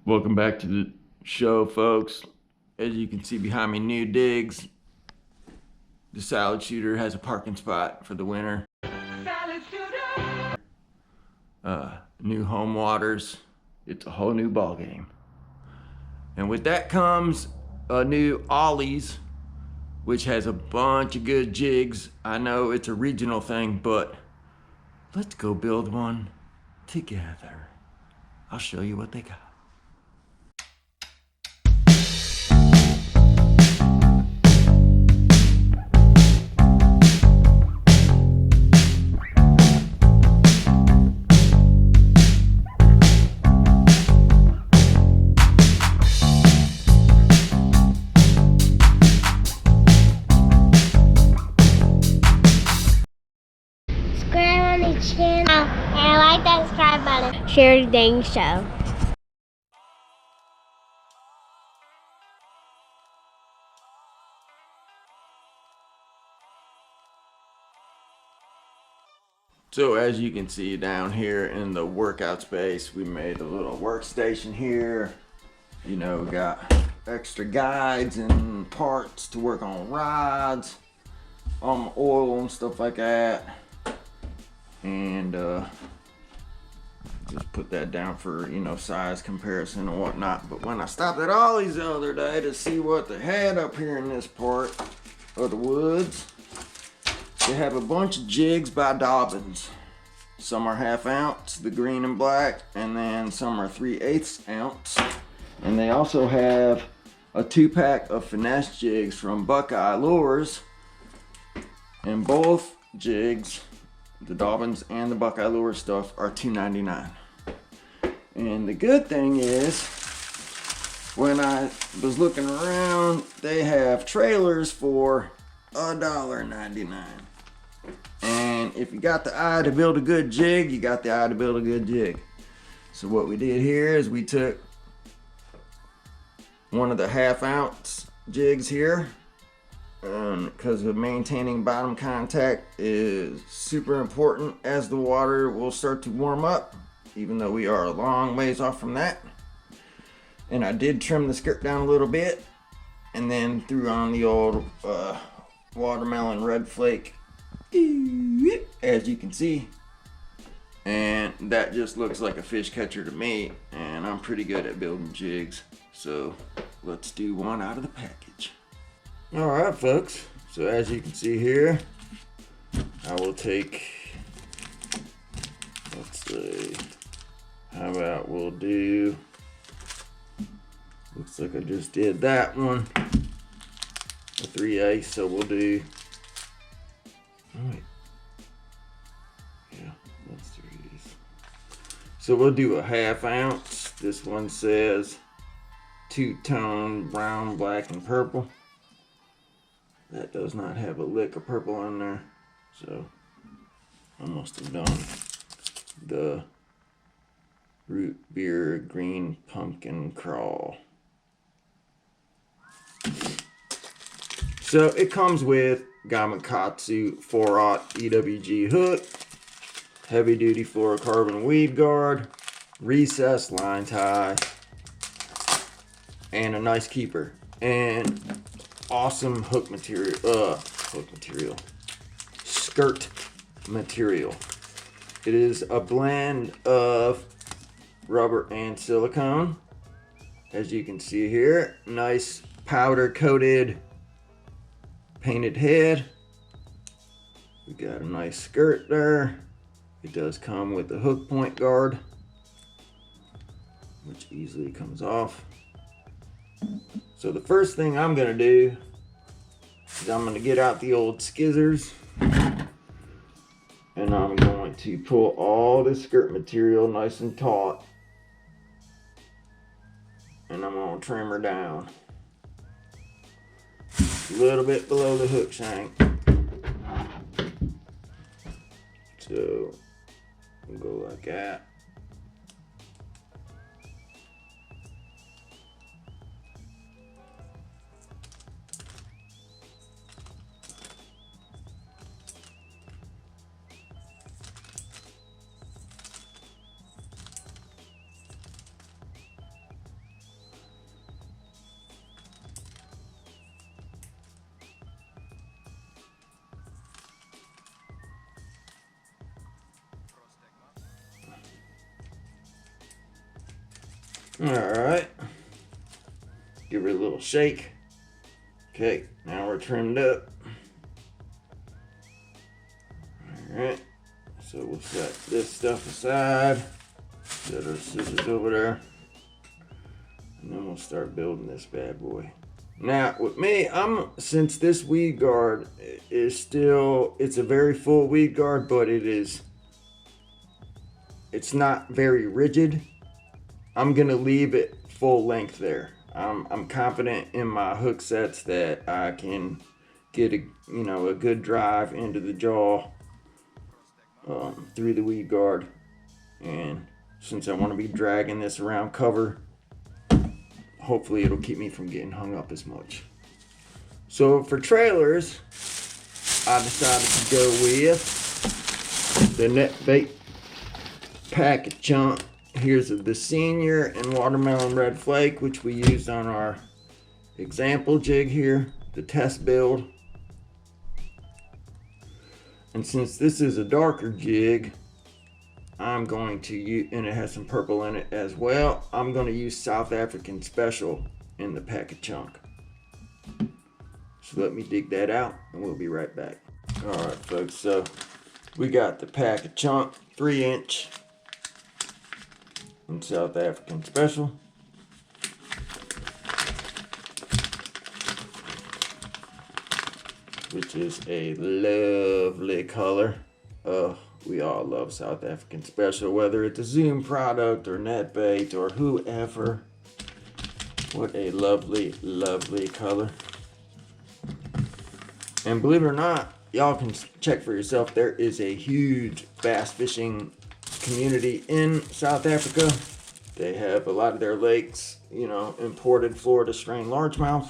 Welcome back to the show, folks. As you can see behind me, new digs. The salad shooter has a parking spot for the winter. Salad shooter. New home waters. It's a whole new ball game. And with that comes a new Ollie's, which has a bunch of good jigs. I know it's a regional thing, but let's go build one together. I'll show you what they got. Channel and like that subscribe button. Share the dang show. So as you can see down here in the workout space, we made a little workstation here. You know, we got extra guides and parts to work on rods, on oil and stuff like that. And just put that down for, you know, size comparison and whatnot. But when I stopped at Ollie's the other day to see what they had up here in this part of the woods, they have a bunch of jigs by Dobyn. Some are 1/2 ounce, the green and black, and then some are 3/8 ounce. And they also have a 2-pack of finesse jigs from Buckeye Lures. And both jigs, the Dobyns and the Buckeye Lure stuff, are $2.99. And the good thing is, when I was looking around, they have trailers for $1.99. And if you got the eye to build a good jig, you got the eye to build a good jig. So what we did here is we took one of the 1/2 ounce jigs here, because of maintaining bottom contact is super important as the water will start to warm up, even though we are a long ways off from that. And I did trim the skirt down a little bit and then threw on the old watermelon red flake, as you can see, and that just looks like a fish catcher to me, and I'm pretty good at building jigs, so let's do one out of the package. Alright folks, so as you can see here, I will take, let's see, how about we'll do, looks like I just did that one, a 3/8, so we'll do, oh wait, yeah, let's do these. So we'll do a 1/2 ounce, this one says two-tone brown, black, and purple. That does not have a lick of purple on there, so I must have done the root beer green pumpkin crawl. So it comes with Gamakatsu 4/0 EWG hook, heavy duty fluorocarbon weed guard, recessed line tie, and a nice keeper. And awesome skirt material. It is a blend of rubber and silicone, as you can see here. Nice powder coated painted head. We got a nice skirt there. It does come with a hook point guard, which easily comes off. So the first thing I'm gonna do is I'm gonna get out the old skizzers, and I'm going to pull all this skirt material nice and taut, and I'm gonna trim her down a little bit below the hook shank. So we'll go like that. Alright. Give her a little shake. Okay, now we're trimmed up. Alright, so we'll set this stuff aside. Set our scissors over there. And then we'll start building this bad boy. Now, with me, since this weed guard is still, it's a very full weed guard, but it's not very rigid. I'm gonna leave it full length there. I'm confident in my hook sets that I can get a good drive into the jaw through the weed guard. And since I want to be dragging this around cover, hopefully it'll keep me from getting hung up as much. So for trailers, I decided to go with the NetBait Paca chunk. Here's the senior and watermelon red flake, which we used on our example jig here, the test build. And since this is a darker jig, I'm going to use, and it has some purple in it as well, I'm going to use South African Special in the Paca chunk. So let me dig that out and we'll be right back. Alright folks, so we got the Paca chunk 3-inch in South African Special. Which is a lovely color. We all love South African Special, whether it's a Zoom product or NetBait or whoever. What a lovely, lovely color. And believe it or not, y'all can check for yourself, there is a huge bass fishing community in South Africa. They have a lot of their lakes, imported Florida strain largemouth.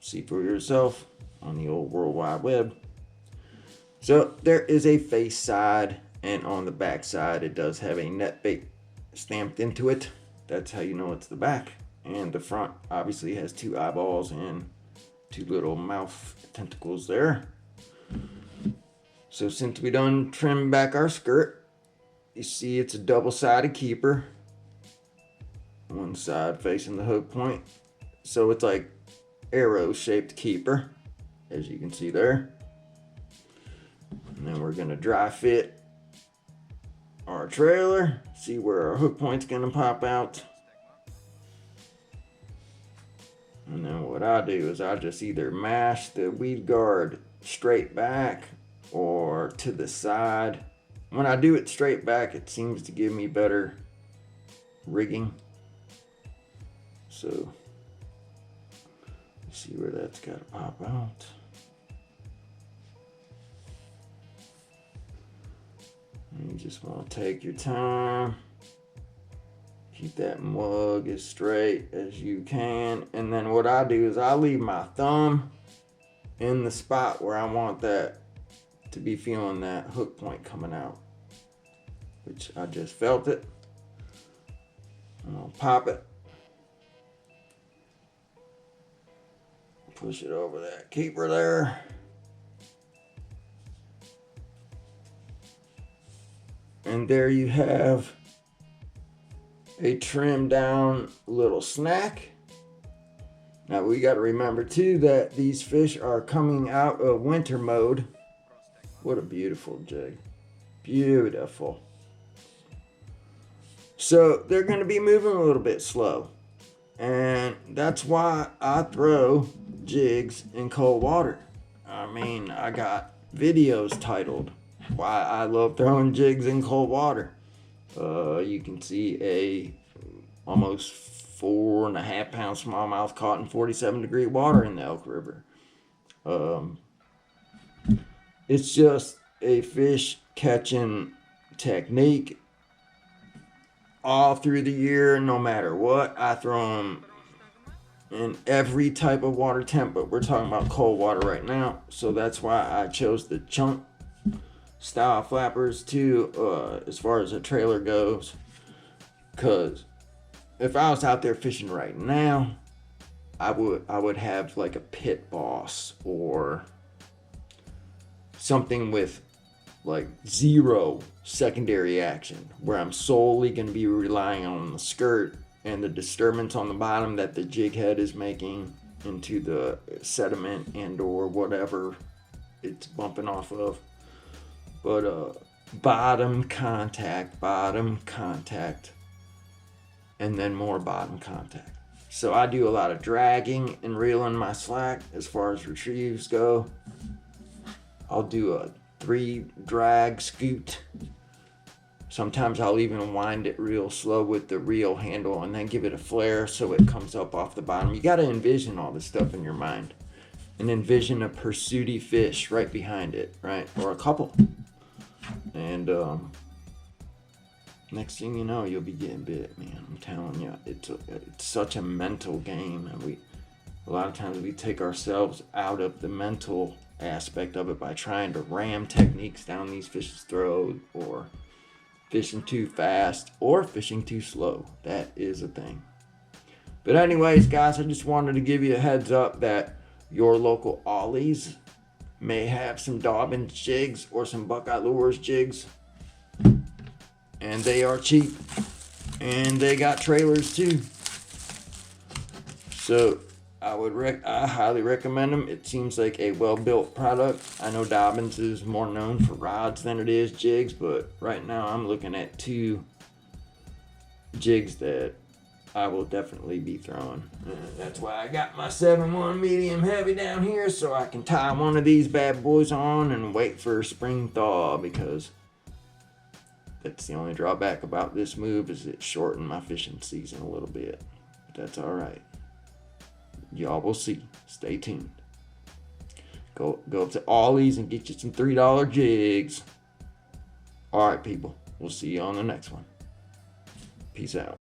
See for yourself on the old World Wide Web. So there is a face side, and on the back side it does have a NetBait stamped into it. That's how you know it's the back. And the front obviously has 2 eyeballs and 2 little mouth tentacles there. So since we done trimmed back our skirt, you see it's a double-sided keeper. One side facing the hook point. So it's like arrow-shaped keeper, as you can see there. And then we're gonna dry fit our trailer, see where our hook point's gonna pop out. And then what I do is I just either mash the weed guard straight back or to the side. When I do it straight back, it seems to give me better rigging. So, see where that's gotta pop out. And you just want to take your time. Keep that mug as straight as you can. And then what I do is I leave my thumb in the spot where I want that to be feeling that hook point coming out. Which I just felt it. And I'll pop it. Push it over that keeper there. And there you have a trimmed down little snack. Now we got to remember too that these fish are coming out of winter mode. What a beautiful jig. Beautiful. So they're going to be moving a little bit slow. And that's why I throw jigs in cold water. I mean, I got videos titled why I love throwing jigs in cold water. You can see a almost 4.5 pound smallmouth caught in 47-degree water in the Elk River. It's just a fish catching technique all through the year, no matter what. I throw them in every type of water temp, but we're talking about cold water right now. So that's why I chose the chunk style flappers too, as far as a trailer goes. Because if I was out there fishing right now, I would have like a pit boss or something with like 0 secondary action, where I'm solely going to be relying on the skirt and the disturbance on the bottom that the jig head is making into the sediment and or whatever it's bumping off of. But bottom contact, and then more bottom contact. So I do a lot of dragging and reeling my slack as far as retrieves go. I'll do a 3 drag scoot. Sometimes I'll even wind it real slow with the reel handle and then give it a flare so it comes up off the bottom. You got to envision all this stuff in your mind. And envision a pursuity fish right behind it, right? Or a couple. And next thing you know, you'll be getting bit, man. I'm telling you, it's such a mental game. And a lot of times we take ourselves out of the mental aspect of it by trying to ram techniques down these fish's throat, or fishing too fast, or fishing too slow. That is a thing. But anyways, guys, I just wanted to give you a heads up that your local Ollies may have some Dobyn jigs or some Buckeye Lures jigs, and they are cheap, and they got trailers too. So I highly recommend them. It seems like a well-built product. I know Dobyn's is more known for rods than it is jigs, but right now I'm looking at 2 jigs that I will definitely be throwing. That's why I got my 7-1 medium heavy down here, so I can tie one of these bad boys on and wait for a spring thaw, because that's the only drawback about this move, is it shortened my fishing season a little bit. But that's all right. Y'all will see. Stay tuned. Go up to Ollie's and get you some $3 jigs. All right, people. We'll see you on the next one. Peace out.